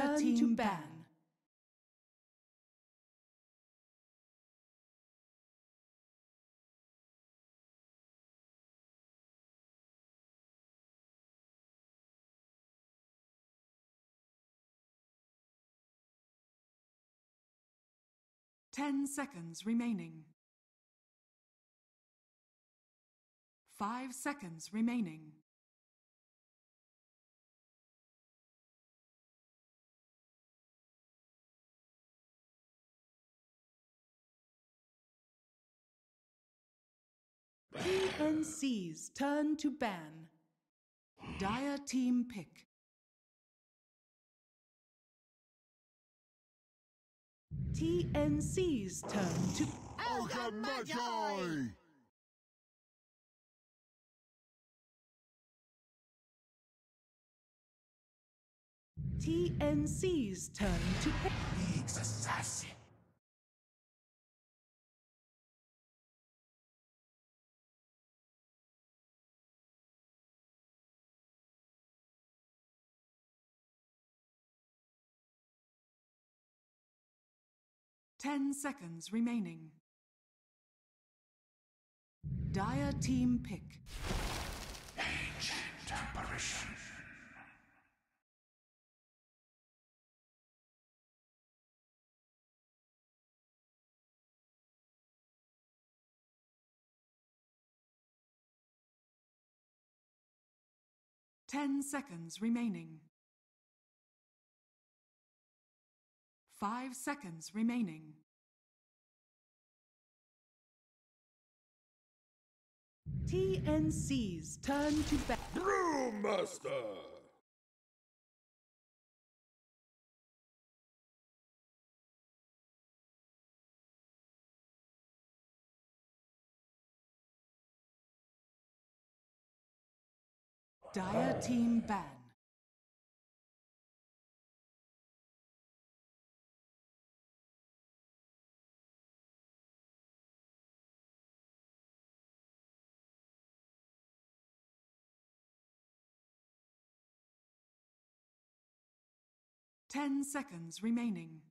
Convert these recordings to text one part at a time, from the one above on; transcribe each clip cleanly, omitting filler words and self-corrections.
Dire team ban. Ten seconds remaining. 5 seconds remaining. TNC's turn to ban. Dire team pick. TNC's turn to EHOME Macau! TNC's turn to pick. League's assassin. Ten seconds remaining. Dire team pick. Ancient apparition. Ten seconds remaining. 5 seconds remaining. TNC's turn to ban. Brewmaster! Dire team ban. Ten seconds remaining.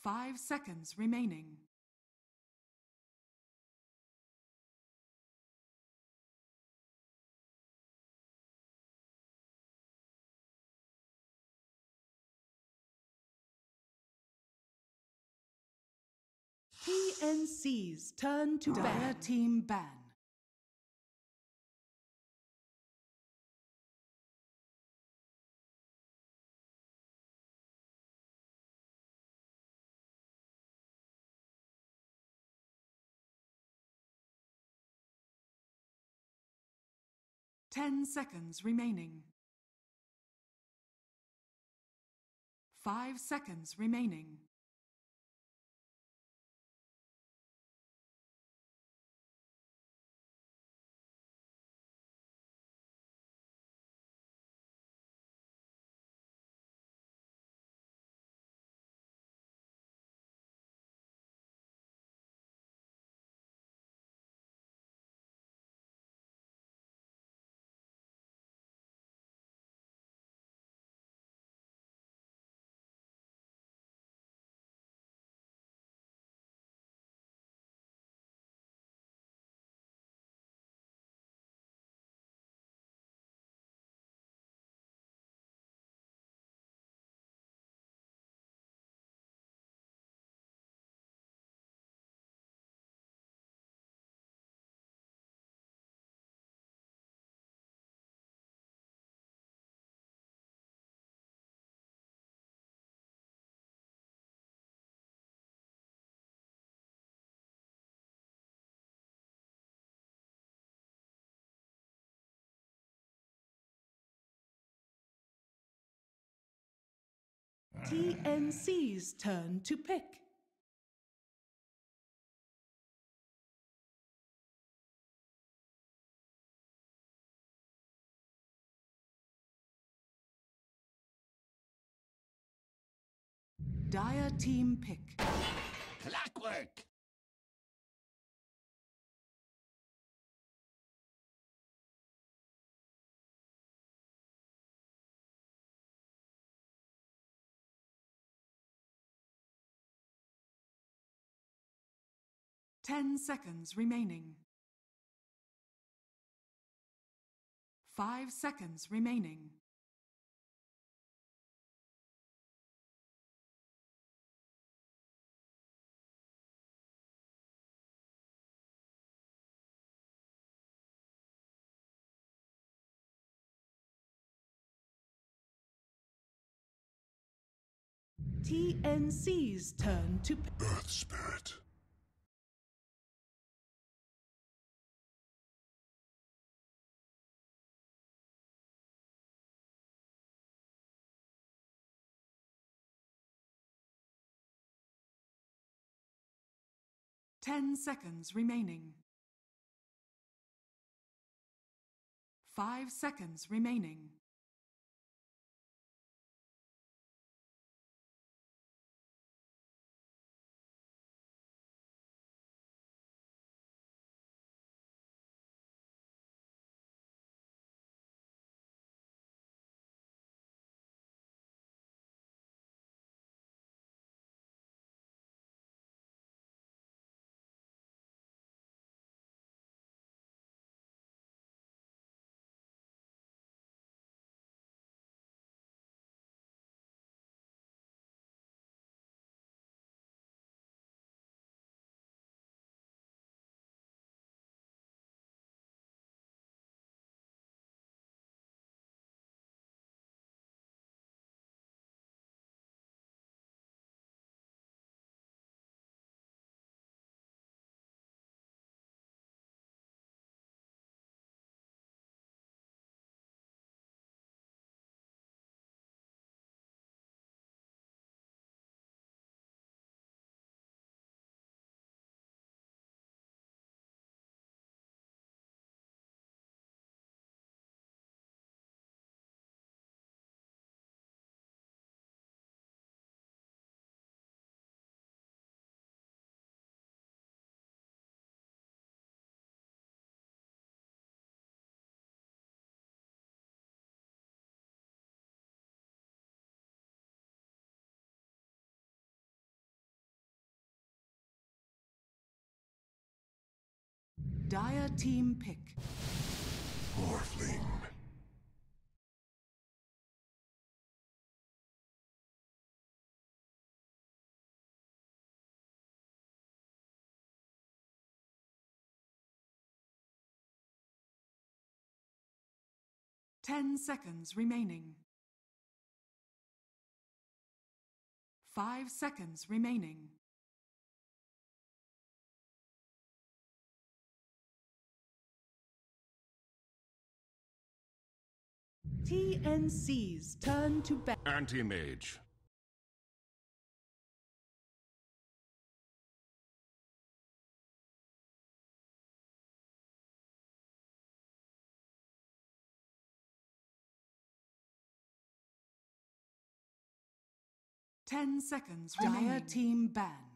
5 seconds remaining. TNC's turn to ban. Dire team ban. Ten seconds remaining. 5 seconds remaining. TNC's turn to pick. Dire team pick. Clockwork! 10 seconds remaining. 5 seconds remaining. TNC's turn to Earth Spirit. Ten seconds remaining. 5 seconds remaining. Dire team pick. Morphling. 10 seconds remaining. 5 seconds remaining. TNC's turn to bat. Anti-mage. 10 seconds remaining. Dire team ban.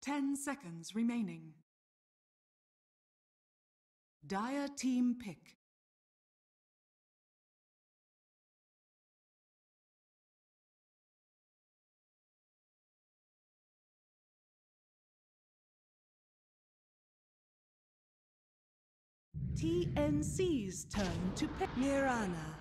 10 seconds remaining. Dire team pick. TNC's turn to pick. Mirana.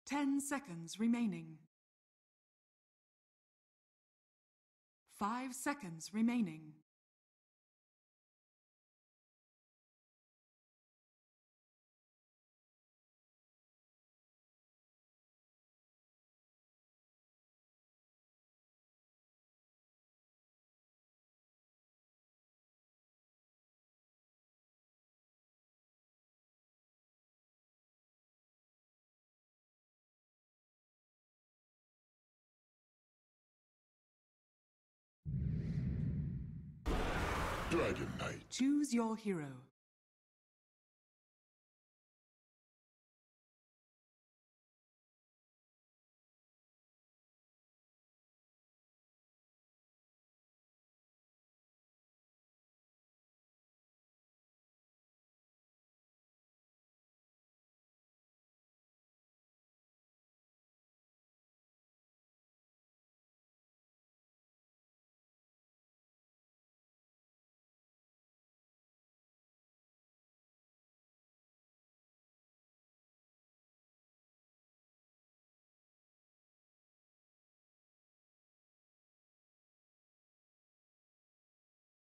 10 seconds remaining. 5 seconds remaining. Dragon Knight. Choose your hero.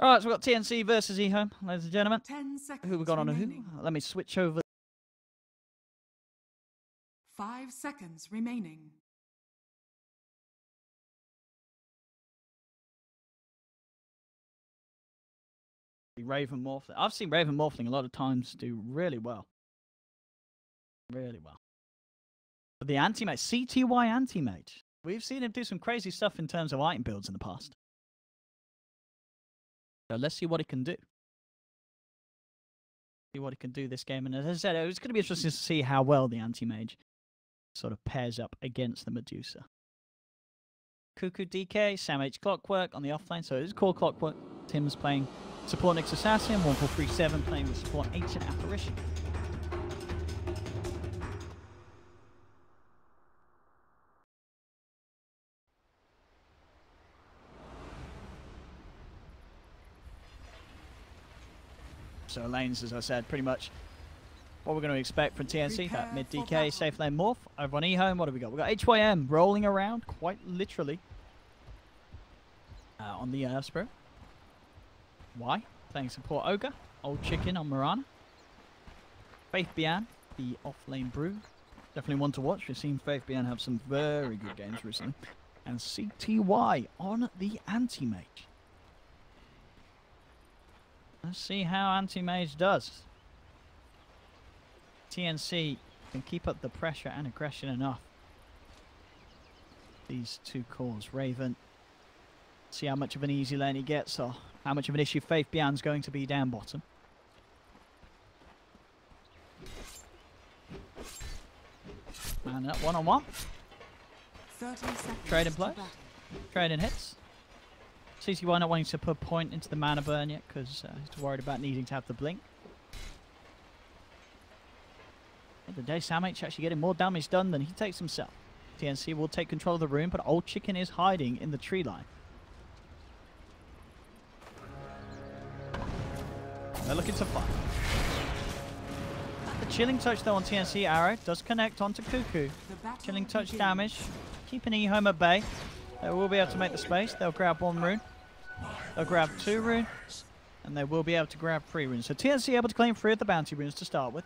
All right, so we've got TNC versus EHOME, ladies and gentlemen. 10 seconds Who we got on remaining. who? Let me switch over. 5 seconds remaining. Raven Morphling. I've seen Raven Morphling a lot of times do really well. Really well. But the anti-mage, CTY anti-mage. We've seen him do some crazy stuff in terms of item builds in the past. So let's see what he can do. See what he can do this game. And as I said, it's going to be interesting to see how well the anti-mage sort of pairs up against the Medusa. Cuckoo DK, Sam H Clockwork on the offlane. So it is called Clockwork. Tim's playing Support Nyx Assassin. 1437 playing with Support Ancient Apparition. So lanes, as I said, pretty much what we're going to expect from TNC. That mid DK, safe lane morph. Over on EHOME, what have we got? We've got HYM rolling around, quite literally, on the Spirit. Why? Playing support Ogre. Old Chicken on Mirana. Faith Bian, the off-lane brew. Definitely one to watch. We've seen Faith Bian have some very good games recently. And CTY on the anti-mage. Let's see how anti-mage does. TNC can keep up the pressure and aggression enough. These two cores, Raven. See how much of an easy lane he gets, or how much of an issue Faith Bian's going to be down bottom. And up one-on-one. 30 seconds. Trading blows. Trading hits. CTY not wanting to put a point into the mana burn yet because he's worried about needing to have the blink. At the day, Sam H actually getting more damage done than he takes himself. TNC will take control of the room, but Old Chicken is hiding in the tree line. They're looking to fight. The Chilling Touch though on TNC Arrow does connect onto Cuckoo. Chilling Touch damage, keeping EHOME at bay. They will be able to make the space. They'll grab 1 rune. They'll grab 2 rune. And they will be able to grab 3 runes. So TNC able to claim 3 of the bounty runes to start with.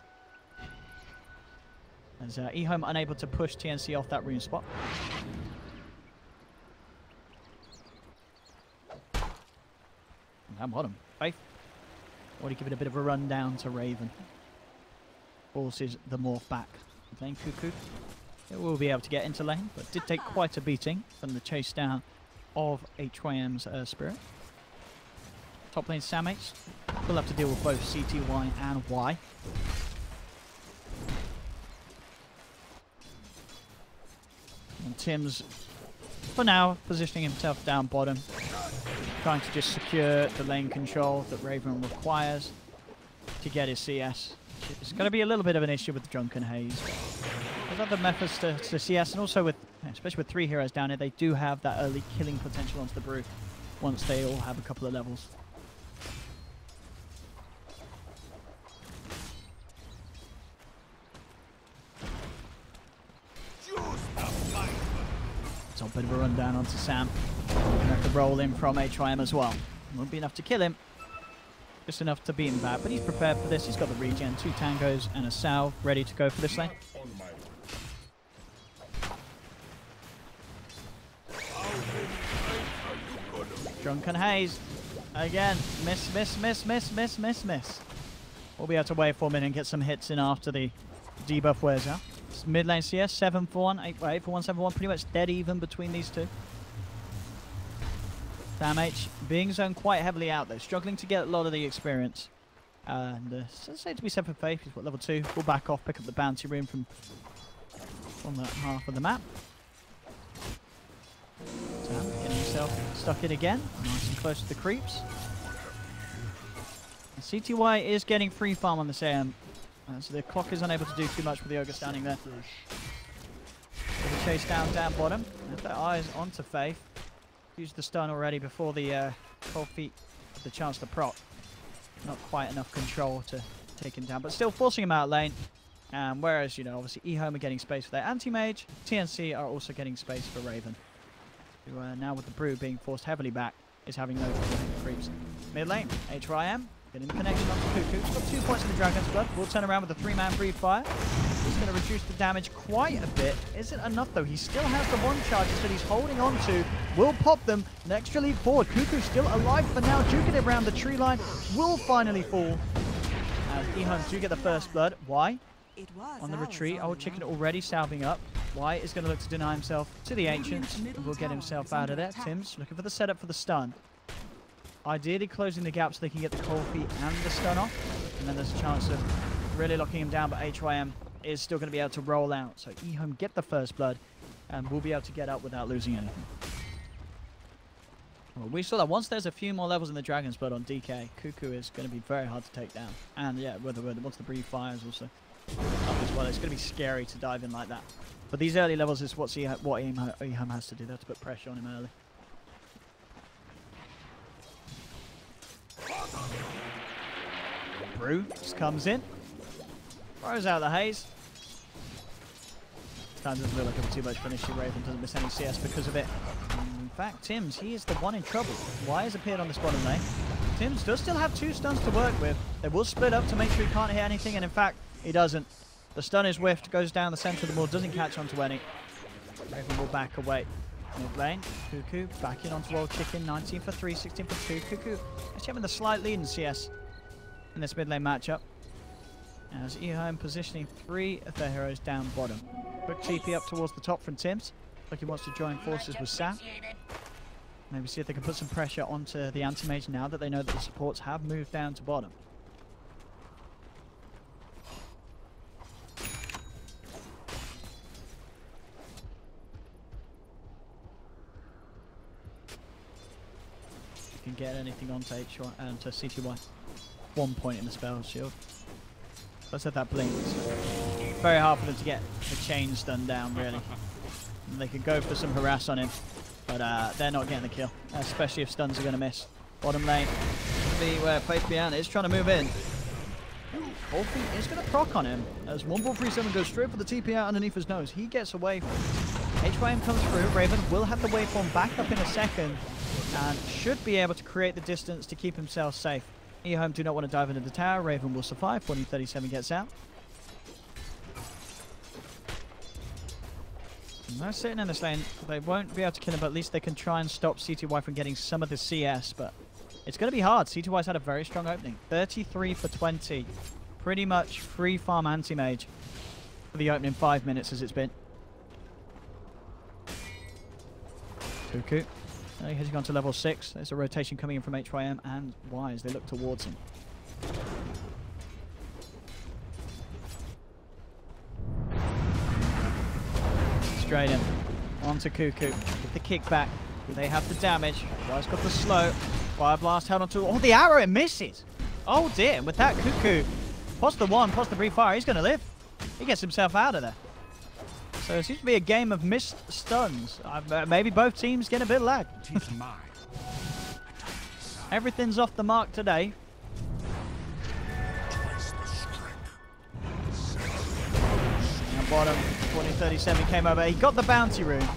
As EHOME unable to push TNC off that rune spot. And bottom. Faith. Already give it a bit of a rundown to Raven. Forces the morph back. Playing Cuckoo. It will be able to get into lane, but did take quite a beating from the chase down of HYM's Spirit. Top lane Sam H will have to deal with both CTY and Y. And Tim's, for now, positioning himself down bottom, trying to just secure the lane control that Raven requires to get his CS. It's going to be a little bit of an issue with the Drunken Haze. There's other methods to CS, and also with, especially with 3 heroes down here, they do have that early killing potential onto the brew once they all have a couple of levels. So a bit of a rundown onto Sam. Gonna have to roll in from HYM as well. Won't be enough to kill him. Just enough to beat him back, but he's prepared for this. He's got the regen, 2 tangos and a salve ready to go for this lane. Drunken Haze. Again. Miss, miss, miss, miss, miss, miss, miss. We'll be able to wait for a minute and get some hits in after the debuff wears out. It's mid lane CS, 7 for 1, 8 for 1, 7 for 1. Pretty much dead even between these two. SamH being zoned quite heavily out there, struggling to get a lot of the experience. And say to be said for Faith, he's got level 2. We'll back off, pick up the bounty room from on that half of the map. Sam getting himself stuck in again, nice and close to the creeps. And CTY is getting free farm on this AM, so the clock is unable to do too much with the Ogre standing there. The chase down bottom. Have their eyes onto Faith. Used the stun already before the cold feet had the chance to proc. Not quite enough control to take him down, but still forcing him out lane. Whereas, you know, obviously EHOME are getting space for their anti-mage. TNC are also getting space for Raven, who now with the Brew being forced heavily back, is having no creeps. Mid lane, HYM getting the connection onto Cuckoo. He's got 2 points in the Dragon's Blood. We'll turn around with a 3-man breathe fire. He's going to reduce the damage quite a bit. Isn't enough though. He still has the 1 charges that he's holding on to. Will pop them. An extra leap forward. Cuckoo still alive for now. Duking it around the tree line. Will finally fall. As EHOME do get the first blood. Why? On the retreat. Old Chicken already salving up. Why is going to look to deny himself to the Ancients. Will get himself out of there. Tim's looking for the setup for the stun. Ideally closing the gap so they can get the cold feet and the stun off. And then there's a chance of really locking him down, but HYM is still going to be able to roll out. So EHOME get the first blood and will be able to get up without losing anything. Well, we saw that once there's a few more levels in the Dragon's Blood on DK, Cuckoo is going to be very hard to take down. And yeah, once the breathe fires also up as well, it's going to be scary to dive in like that. But these early levels is what EHOME has to do. They have to put pressure on him early. Brew just comes in, throws out the haze. This time doesn't look like too much for an issue. Raven doesn't miss any CS because of it. In fact, Tims, he is the one in trouble. Y has appeared on this bottom lane. Tims does still have 2 stuns to work with. They will split up to make sure he can't hit anything, and in fact, he doesn't. The stun is whiffed, goes down the center of the board, doesn't catch onto any. Raven will back away. Mid lane, Cuckoo back in onto Old Chicken, 19 for 3, 16 for 2. Cuckoo actually having the slight lead in CS in this mid lane matchup. As EHOME positioning 3 of their heroes down bottom. Quick TP up towards the top from Tims. Like he wants to join forces with Sam. Maybe see if they can put some pressure onto the anti-mage now that they know that the supports have moved down to bottom. Can get anything onto to CTY. 1 point in the spell shield. I said that blink. Very hard for them to get the chain stun down, really. And they could go for some harass on him, but they're not getting the kill, especially if stuns are going to miss. Bottom lane, be where Faith Bian is trying to move in. Cold Feet is going to proc on him as 1437 goes straight for the TP out underneath his nose. He gets away from it. HYM comes through. Raven will have the waveform back up in a second and should be able to create the distance to keep himself safe. EHOME do not want to dive into the tower. Raven will survive. 1437 gets out. And they're sitting in this lane. They won't be able to kill him, but at least they can try and stop CTY from getting some of the CS. But it's going to be hard. CTY's had a very strong opening. 33 for 20. Pretty much free farm anti-mage for the opening 5 minutes as it's been. Cuckoo. He's gone to level 6. There's a rotation coming in from HYM and Y as they look towards him. Straight in. Onto Cuckoo. With the kickback. They have the damage. Y's got the slow. Fire Blast held onto... Oh, the arrow, it misses! Oh dear, and with that, Cuckoo pots the 1, pots the brief fire. He's going to live. He gets himself out of there. So it seems to be a game of missed stuns. Maybe both teams get a bit of lag. Everything's off the mark today. Now bottom, 2037 came over. He got the bounty rune.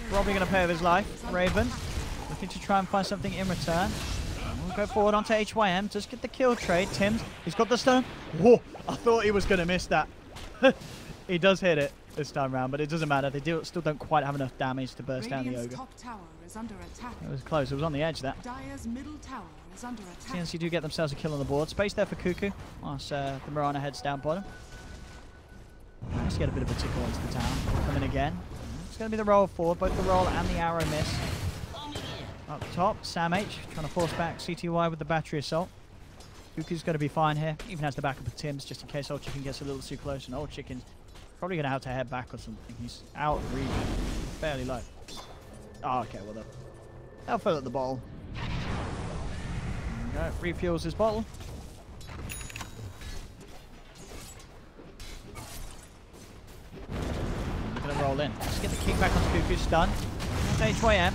Probably going to pay with his life. Raven looking to try and find something in return. We'll go forward onto HYM. Just get the kill trade. Tims, he's got the stun. Whoa, I thought he was going to miss that. He does hit it this time round, but it doesn't matter. They still don't quite have enough damage to burst down the Ogre. Top tower is under attack. It was close. It was on the edge, that. Dire's middle tower is under attack. TNC do get themselves a kill on the board. Space there for Cuckoo whilst the Mirana heads down bottom. Let's get a bit of a tickle into the town. Coming again. It's going to be the roll forward. Both the roll and the arrow miss. Up top, Sam H trying to force back CTY with the battery assault. Cuckoo's going to be fine here. Even has the backup of Tim's just in case Old Chicken gets a little too close. And Old Chicken's probably going to have to head back or something. He's out of region. Fairly low. Oh, okay, well, they'll fill up the bottle. There we go. Refuels his bottle. We're going to roll in. Let's get the kickback onto Cuckoo's stun. That's HYM.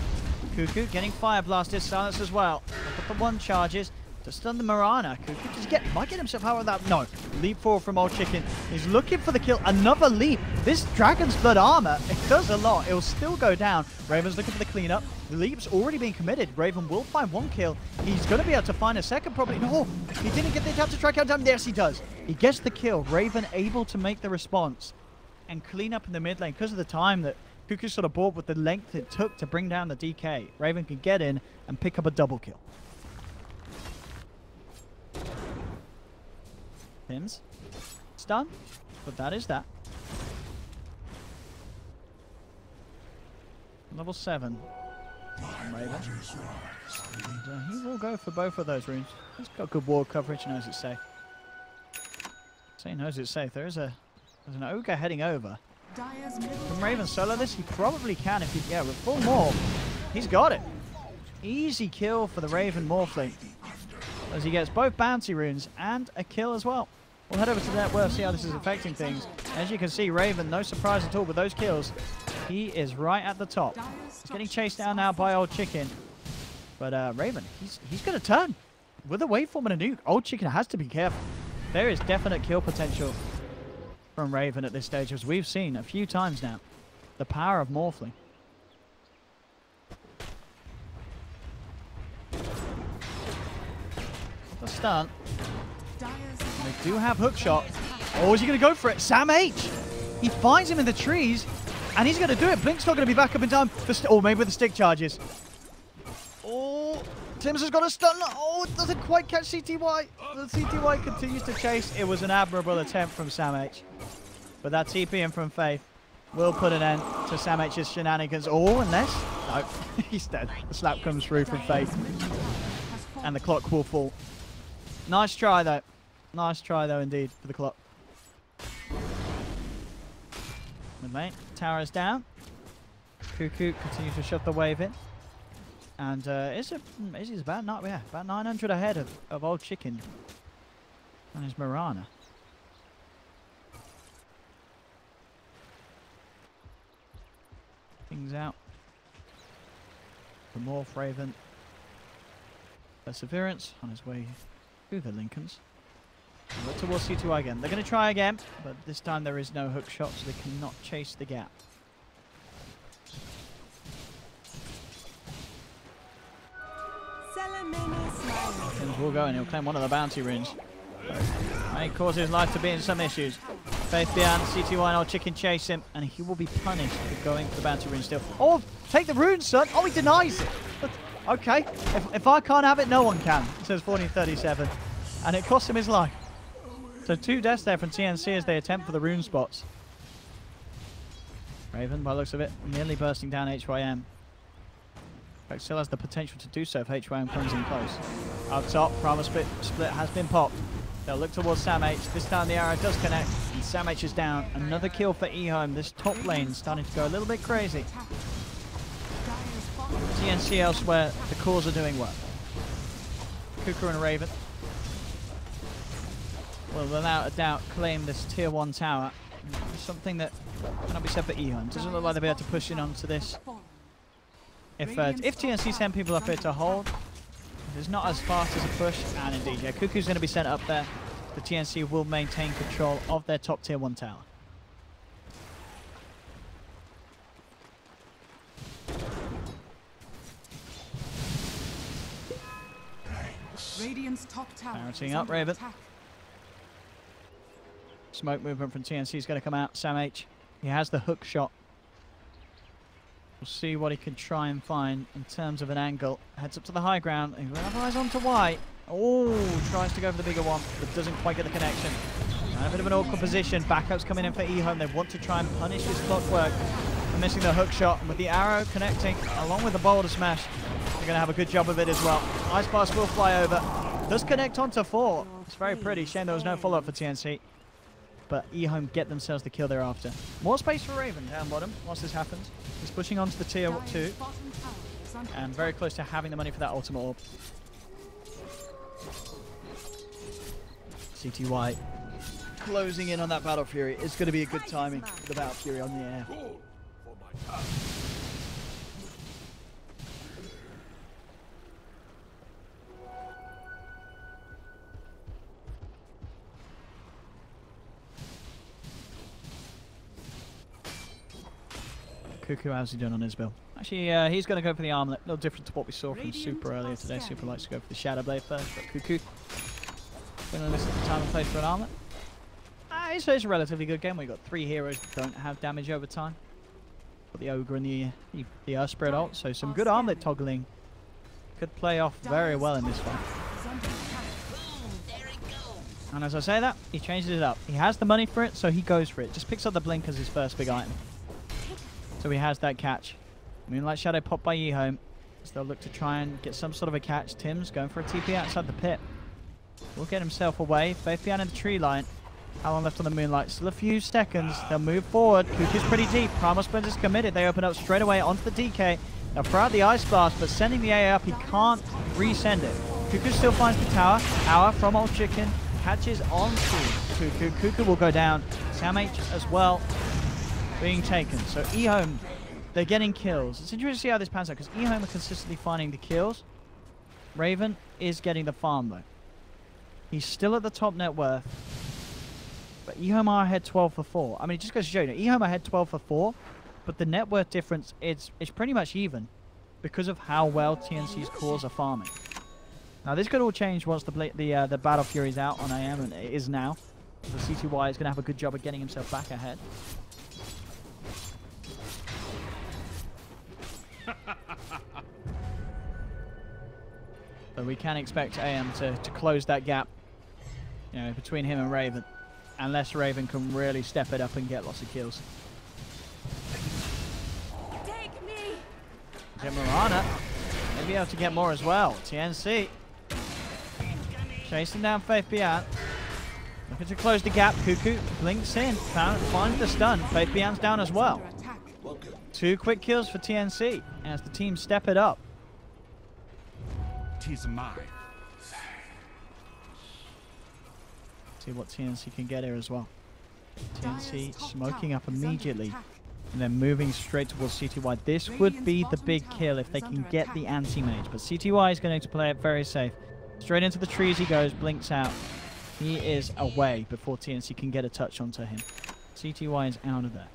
Cuckoo getting fire blasted. Silence as well. Look at the one charges. To stun the Mirana. Cuckoo just might get himself out of that. No. Leap forward from Old Chicken. He's looking for the kill. Another leap. This Dragon's Blood armor, it does a lot. It will still go down. Raven's looking for the cleanup. The leap's already been committed. Raven will find one kill. He's going to be able to find a second probably. No. He didn't get the attempt to track out time. Yes, he does. He gets the kill. Raven able to make the response and clean up in the mid lane because of the time that Cuckoo sort of bought with the length it took to bring down the DK. Raven can get in and pick up a double kill. Pins. Stun. But that is that. Level 7. Raven. And, he will go for both of those runes. He's got good ward coverage, knows it's safe. So he knows it's safe. There's an ogre heading over. Can Raven solo this? He probably can if he... Yeah, with full morph, he's got it. Easy kill for the Raven Morphling. As he gets both bounty runes and a kill as well. We'll head over to that world, see how this is affecting things. As you can see, Raven, no surprise at all with those kills. He is right at the top. He's getting chased down now by Old Chicken. But Raven, he's going to turn. With a waveform and a nuke, Old Chicken has to be careful. There is definite kill potential from Raven at this stage, as we've seen a few times now. The power of Morphling. The stun. They do have hookshot. Oh, is he going to go for it? Sam H! He finds him in the trees, and he's going to do it. Blink's not going to be back up in time. Oh, maybe with the stick charges. Oh, Tim's has got a stun. Oh, it doesn't quite catch CTY. The CTY continues to chase. It was an admirable attempt from Sam H. But that TP in from Faith will put an end to Sam H's shenanigans. Oh, unless... No, he's dead. The slap comes through from Faith. And the clock will fall. Nice try, though. Nice try, though, indeed, for the clock. Mid lane. Tower is down. Cuckoo continues to shove the wave in. And Izzy's about 900 ahead of Old Chicken and his Mirana. Things out. The Morph Raven. Perseverance on his way through the Lincolns. Look towards C2I again. They're going to try again, but this time there is no hook shot, so they cannot chase the gap. Tim's will go and he'll claim one of the bounty runes. And he causes his life to be in some issues. Faith behind, C2I and Old Chicken chase him, and he will be punished for going for the bounty rune still. Oh, take the rune, son! Oh, he denies it! But, okay, if I can't have it, no one can. It says 1437. And it cost him his life. So 2 deaths there from TNC as they attempt for the rune spots. Raven, by the looks of it, nearly bursting down HYM. But still has the potential to do so if HYM comes in close. Up top, Primal split has been popped. They'll look towards Sam H. This time the arrow does connect, and Sam H is down. Another kill for EHOME. This top lane starting to go a little bit crazy. TNC elsewhere, the cores are doing well. Cuckoo and Raven will without a doubt claim this tier 1 tower. Something that cannot be said for EHOME. Doesn't look like they'll be able to push in onto this. If TNC send people up here to hold, it's not as fast as a push, and indeed, yeah, Cuckoo's going to be sent up there. The TNC will maintain control of their top tier 1 tower. Radiant's top tower. Parroting up, Raven. Smoke movement from TNC is going to come out. Sam H. He has the hook shot. We'll see what he can try and find in terms of an angle. Heads up to the high ground. He will have eyes onto Y. Oh, tries to go for the bigger one, but doesn't quite get the connection. And a bit of an awkward position. Backup's coming in for EHOME. They want to try and punish his clockwork for missing the hook shot. And with the arrow connecting, along with the boulder smash, They're going to have a good job of it as well. Ice Blast will fly over. Does connect onto 4. It's very pretty. Shame there was no follow-up for TNC. But EHOME get themselves the kill thereafter. More space for Raven down bottom once this happens. He's pushing onto the tier 2. And very close to having the money for that ultimate orb. CTY closing in on that Battle Fury. It's going to be a good timing for the Battle Fury on the air. Cuckoo, how's he doing on his build? Actually, he's going to go for the armlet. A little different to what we saw from Super earlier today. Super likes to go for the Shadow Blade first, but Cuckoo going to listen to the time and place for an armlet. It's a relatively good game. We've got 3 heroes that don't have damage over time. Got the Ogre and the Earth Spirit ult, so some good armlet toggling could play off very well in this fight. And as I say that, he changes it up. He has the money for it, so he goes for it. Just picks up the Blink as his first big item. So he has that catch. Moonlight Shadow popped by EHOME. So they'll look to try and get some sort of a catch. Tim's going for a TP outside the pit. Will get himself away. Faith behind in the tree line. How long left on the Moonlight? Still a few seconds. They'll move forward. Cuckoo's pretty deep. Primal Splinters committed. They open up straight away onto the DK. They'll throw out the Ice Blast, but sending the AA up, he can't resend it. Cuckoo still finds the tower. Hour from Old Chicken catches on to Cuckoo. Cuckoo will go down. Sam H as well being taken. So EHOME, they're getting kills. It's interesting to see how this pans out because EHOME are consistently finding the kills. Raven is getting the farm though. He's still at the top net worth. But EHOME are ahead 12 for 4. I mean, it just goes to show you, EHOME are ahead 12 for 4, but the net worth difference is pretty much even because of how well TNC's cores are farming. Now, this could all change once the Battle Fury's out on AM, and it is now. So CTY is going to have a good job of getting himself back ahead. But we can expect AM to close that gap, you know, between him and Raven. Unless Raven can really step it up and get lots of kills. Take me. Get Mirana. Maybe able to get more as well. TNC. Chasing down Faith Beyond. Looking to close the gap. Cuckoo blinks in. Finds the stun. Faith Beyond's down as well. 2 quick kills for TNC as the team step it up. Tis mine. See what TNC can get here as well. TNC smoking up immediately and then moving straight towards CTY. This would be the big kill if they can get the anti-mage, but CTY is going to play it very safe. Straight into the trees he goes, blinks out. He is away before TNC can get a touch onto him. CTY is out of there.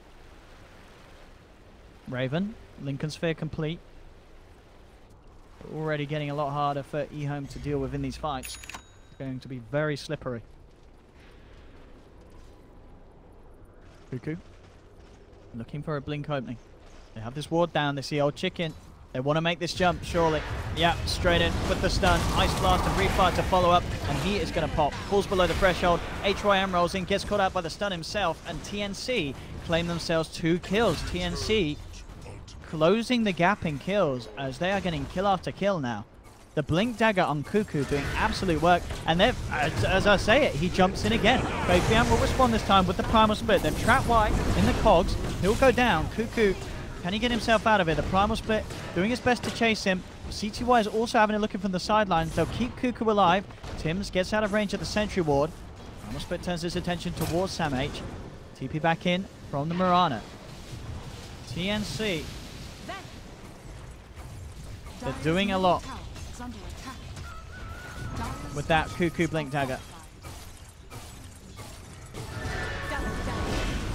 Raven, Lincoln Sphere complete. Already getting a lot harder for EHOME to deal with in these fights. It's going to be very slippery. Cuckoo. Looking for a blink opening. They have this ward down. They see Old Chicken. They want to make this jump, surely. Yeah, straight in with the stun. Ice Blast and Refire to follow up. And he is going to pop. Falls below the threshold. HYM rolls in. Gets caught out by the stun himself. And TNC claim themselves 2 kills. TNC closing the gap in kills as they are getting kill after kill now. The Blink Dagger on Cuckoo doing absolute work. And they've, as I say it, he jumps in again. Fabian will respond this time with the Primal Split. They've trapped White in the cogs. He'll go down. Cuckoo, can he get himself out of it? The Primal Split doing his best to chase him. CTY is also having a look in from the sidelines. They'll keep Cuckoo alive. Tims gets out of range of the Sentry Ward. Primal Split turns his attention towards Sam H. TP back in from the Mirana. TNC. They're doing a lot with that Cuckoo Blink Dagger.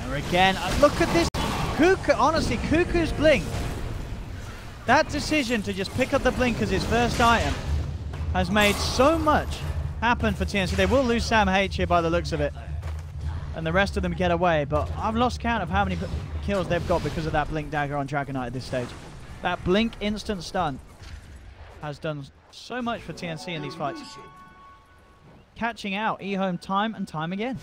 There again, look at this. Cuckoo, honestly, Cuckoo's Blink. That decision to just pick up the Blink as his first item has made so much happen for TNC. They will lose Sam H here by the looks of it. And the rest of them get away, but I've lost count of how many kills they've got because of that Blink Dagger on Dragonite at this stage. That Blink instant stun has done so much for TNC in these fights. Catching out EHOME time and time again.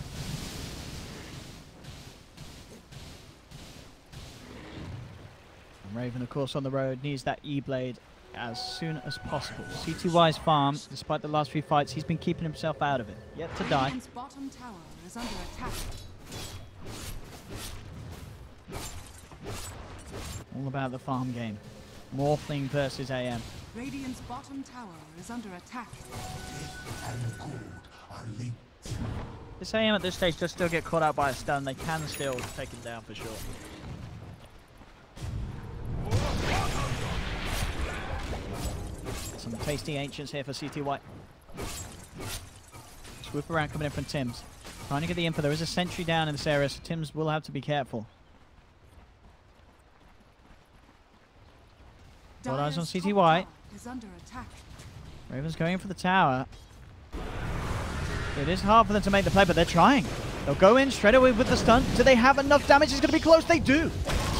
And Raven, of course, on the road, needs that E-Blade as soon as possible. CTY's farm, despite the last few fights, he's been keeping himself out of it. Yet to die. Radiant's bottom tower is under attack. All about the farm game. Morphling versus AM. Radiant's bottom tower is under attack. This AM at this stage does still get caught out by a stun. They can still take him down for sure. Some tasty ancients here for CTY. Swoop around coming in from Tims. Trying to get the info. There is a sentry down in this area, so Tims will have to be careful. Got eyes on CTY. Is under attack. Raven's going for the tower. It is hard for them to make the play, but they're trying. They'll go in straight away with the stun. Do they have enough damage? It's going to be close. They do.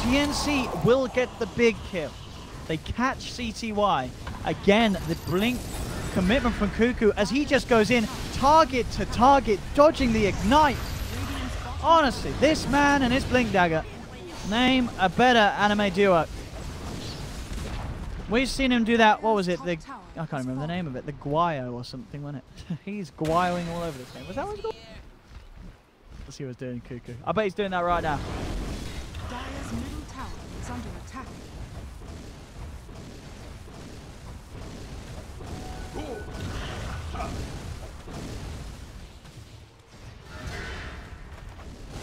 TNC will get the big kill. They catch CTY. Again, the blink commitment from Cuckoo as he just goes in, target to target, dodging the ignite. Honestly, this man and his blink dagger, name a better anime duo. We've seen him do that. What was it? I can't remember the name of it. The Guayo or something, wasn't it? He's guayoing all over this game. Was that what it's called? Let's see what he's doing, Cuckoo. I bet he's doing that right now. Dire's middle tower is under attack.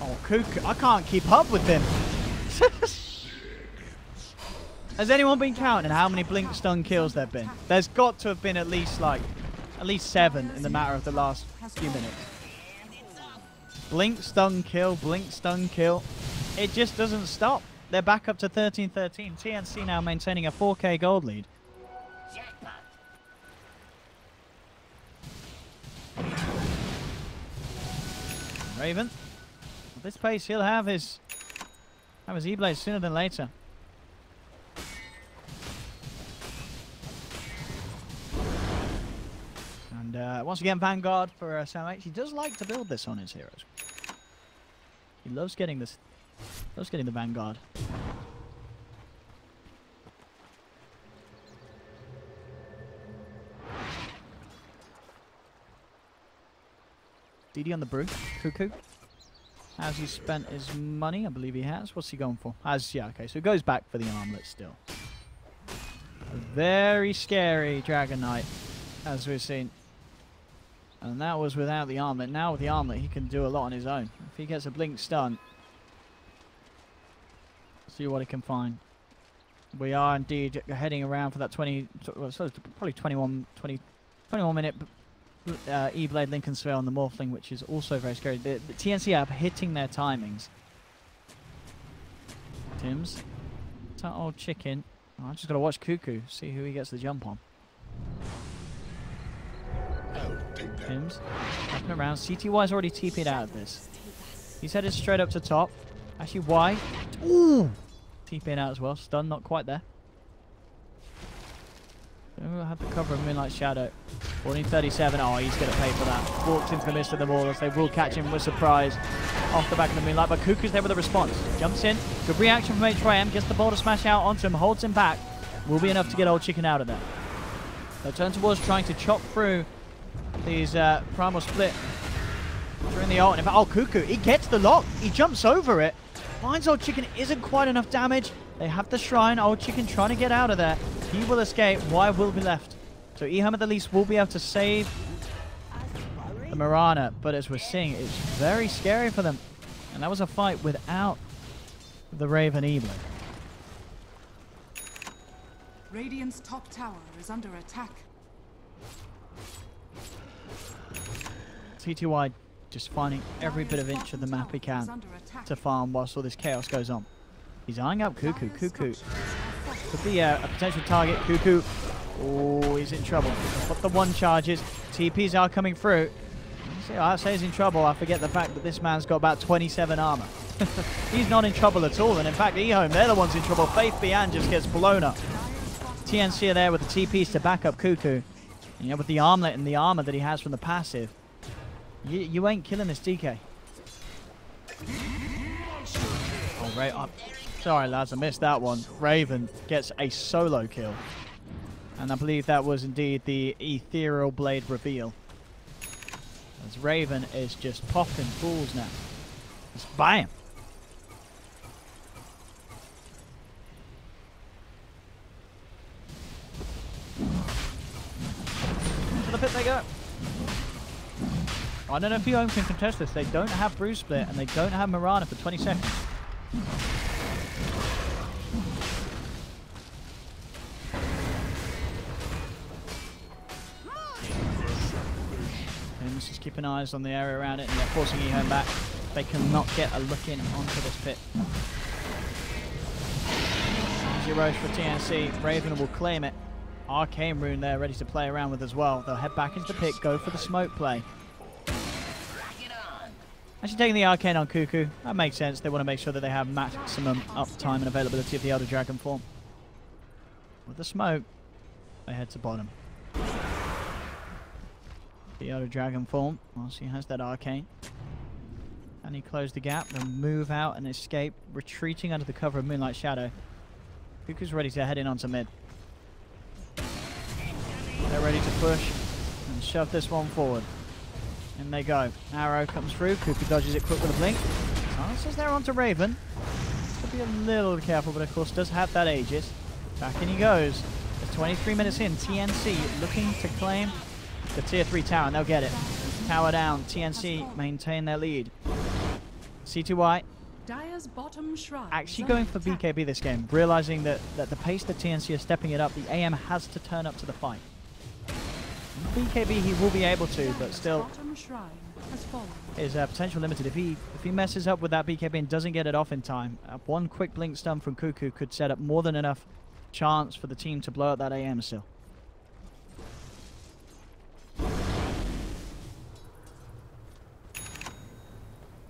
Oh, Cuckoo. I can't keep up with him. Has anyone been counting how many blink stun kills there have been? There's got to have been at least 7 in the matter of the last few minutes. Blink stun kill, blink stun kill. It just doesn't stop. They're back up to 13-13. TNC now maintaining a 4K gold lead. Raven. At this pace, he'll have his E-Blade sooner than later. And once again, Vanguard for Sam H. He does like to build this on his heroes. He loves getting this. Loves getting the Vanguard. DD on the brew. Cuckoo. Has he spent his money? I believe he has. What's he going for? Yeah, okay. So he goes back for the armlet still. A very scary Dragon Knight, as we've seen. And that was without the armlet. Now with the armlet, he can do a lot on his own. If he gets a blink stun, see what he can find. We are indeed heading around for that probably 21 minute E-Blade Lincoln Sphere on the Morphling, which is also very scary. The TNC are hitting their timings. Tims. That old chicken. Oh, I just got to watch Cuckoo, see who he gets the jump on. Tims. Tapping around. CTY's already TP'd out of this. He's headed straight up to top. Actually, Y. Ooh! TP'ing out as well. Stun, not quite there. We'll have the cover of Moonlight Shadow. 1437. Oh, he's going to pay for that. Walks into the midst of them all as they will catch him with surprise off the back of the Moonlight. But Cuckoo's there with a response. Jumps in. Good reaction from HYM. Gets the boulder smash out onto him. Holds him back. Will be enough to get old chicken out of there. They turn towards trying to chop through these Primal Split during the ult. And in fact, Cuckoo, he gets the lock. He jumps over it. Finds old chicken. Isn't quite enough damage. They have the shrine. Old chicken trying to get out of there. He will escape. Y will be left. So EHOME at the least will be able to save the Mirana. But as we're seeing, it's very scary for them. And that was a fight without the Raven E-Blade. Radiant's top tower is under attack. TTY just finding every bit of inch of the map he can to farm whilst all this chaos goes on. He's eyeing up Cuckoo. Cuckoo could be a potential target. Cuckoo. Oh, he's in trouble. But the one charges. TPs are coming through. See, I say he's in trouble. I forget the fact that this man's got about 27 armor. He's not in trouble at all. And in fact, EHOME, they're the ones in trouble. Faith Bian just gets blown up. TNC are there with the TPs to back up Cuckoo. And yeah, with the armlet and the armor that he has from the passive, you ain't killing this DK. Oh, right up. Sorry, lads, I missed that one. Raven gets a solo kill. And I believe that was indeed the Ethereal Blade reveal. As Raven is just popping fools now. Just bam! To the pit they go. I don't know if EHOME can contest this. They don't have Bruise Split and they don't have Mirana for 20 seconds. Let's just keep an eye on the area around it and they're forcing EHOME back. They cannot get a look in onto this pit. Easy Roche for TNC. Raven will claim it. Arcane Rune there ready to play around with as well. They'll head back into the pit, go for the smoke play. Actually taking the Arcane on Cuckoo. That makes sense. They want to make sure that they have maximum uptime and availability of the Elder Dragon form. With the smoke, they head to bottom. The Elder Dragon form, whilst he has that Arcane. And he closed the gap, then move out and escape, retreating under the cover of Moonlight Shadow. Cuckoo's ready to head in onto mid. They're ready to push and shove this one forward. In they go. Arrow comes through, Cuckoo dodges it quick with a blink. Silences there onto Raven. Should be a little careful, but of course does have that Aegis. Back in he goes. There's 23 minutes in, TNC looking to claim the tier 3 tower, and they'll get it. Tower down, TNC maintain their lead. C2Y Dire's bottom shrine actually going for BKB this game, realizing that the pace that TNC is stepping it up, the AM has to turn up to the fight. BKB he will be able to, but still his potential limited. If he messes up with that BKB and doesn't get it off in time, one quick blink stun from Cuckoo could set up more than enough chance for the team to blow up that AM still.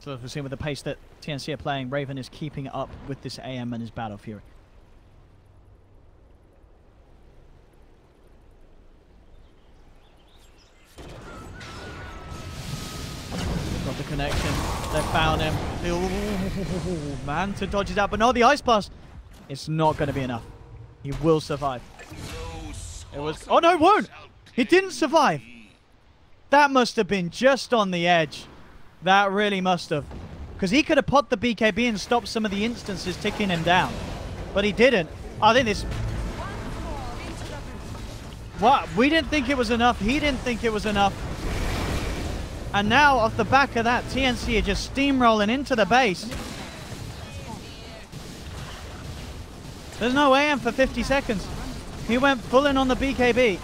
So as we've seen with the pace that TNC are playing, Raven is keeping up with this AM and his Battle Fury. Got the connection. They found him. Ooh, man, to dodge it out, but no, the Ice Blast. It's not going to be enough. He will survive. It was. Oh no, it won't. He didn't survive. That must have been just on the edge. That really must have. Because he could have popped the BKB and stopped some of the instances ticking him down. But he didn't. I think this... What? We didn't think it was enough. He didn't think it was enough. And now, off the back of that, TNC are just steamrolling into the base. There's no AM for 50 seconds. He went full in on the BKB.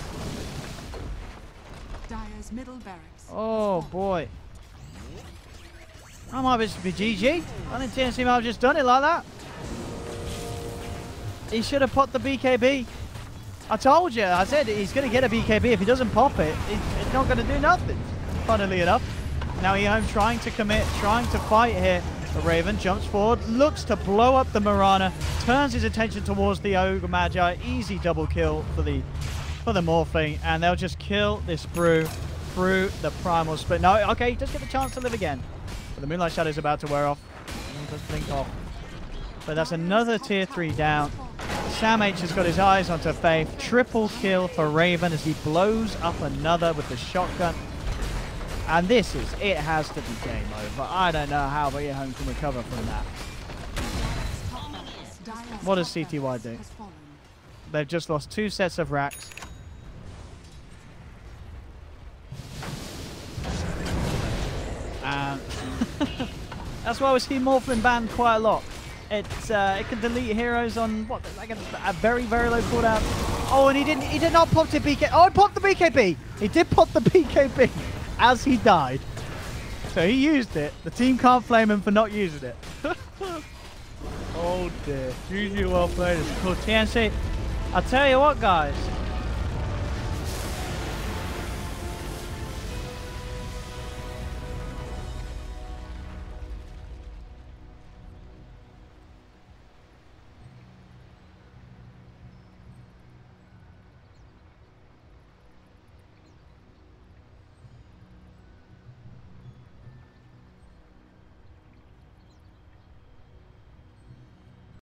Dire's middle barracks. Oh, boy. I might just be GG. I think TNC might have just done it like that. He should have popped the BKB. I told you. I said he's going to get a BKB. If he doesn't pop it, it's not going to do nothing. Funnily enough. Now EHOME trying to commit, trying to fight here. The Raven jumps forward, looks to blow up the Mirana, turns his attention towards the Ogre Magi. Easy double kill for the Morphling, and they'll just kill this brew through the Primal Split. No, okay, he does get the chance to live again. But the Moonlight Shadow is about to wear off. He does blink off. But that's another tier 3 down. Sam H has got his eyes onto Faith. Triple kill for Raven as he blows up another with the shotgun. And this is, it has to be game over. I don't know how EHOME can recover from that. What does CTY do? They've just lost 2 sets of racks. And that's why we see Morphling banned quite a lot. It can delete heroes on what, like a very, very low cooldown. Oh, and he did not pop the BKB. Oh, he popped the BKB. He did pop the BKB as he died. So he used it. The team can't flame him for not using it. Oh dear. GG, well played. It's cool. TNC, I'll tell you what, guys.